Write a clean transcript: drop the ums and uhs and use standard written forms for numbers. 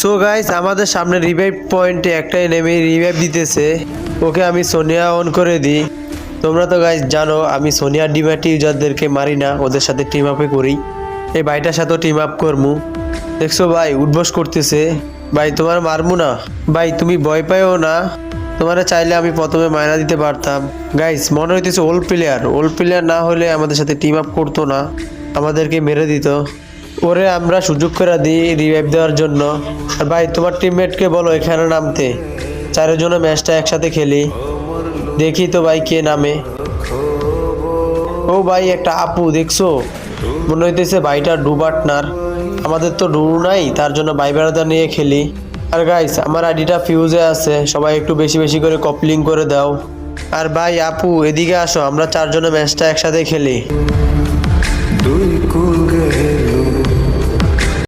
So guys আমাদের সামনে revive পয়েন্টে একটা এনিমি রিভাইভ দিতেছে, ওকে আমি সোনিয়া অন করে দিই। তোমরা তো গাইস জানো আমি সোনিয়া ডিম্যাটি ইউজারদেরকে মারি না, ওদের সাথে টিম আপে করি। এই ভাইটার সাথেও টিম আপ করমু। দেখছো ভাই উঠবস করতেছে। ভাই তোমার মারমু না ভাই, তুমি ভয় পাইও না, তোমারা চাইলে আমি প্রথমে মায়না দিতে পারতাম। গাইস মনে হইতেছে ওল্ড প্লেয়ার না হলে আমাদের সাথে টিম আপ করতো না, আমাদেরকে মেরে দিত। ওরে আমরা সুযোগ করে দিই রিভাইভ দেওয়ার জন্য। আর ভাই তোমার টিমমেটকে বলো এখানে নামতে, চারজনে ম্যাচটা একসাথে খেলি। দেখি তো ভাই কে নামে। ও ভাই একটা আপু দেখছো, মনে হইতেছে ভাইটা ডু পার্টনার। আমাদের তো ডু নাই, তার জন্য ভাই বেড়াদা নিয়ে খেলি। আর গাইস আমার আইডিটা ফিউজে আছে, সবাই একটু বেশি বেশি করে কপলিং করে দাও। আর ভাই আপু এদিকে আসো, আমরা চারজনে ম্যাচটা একসাথে খেলি।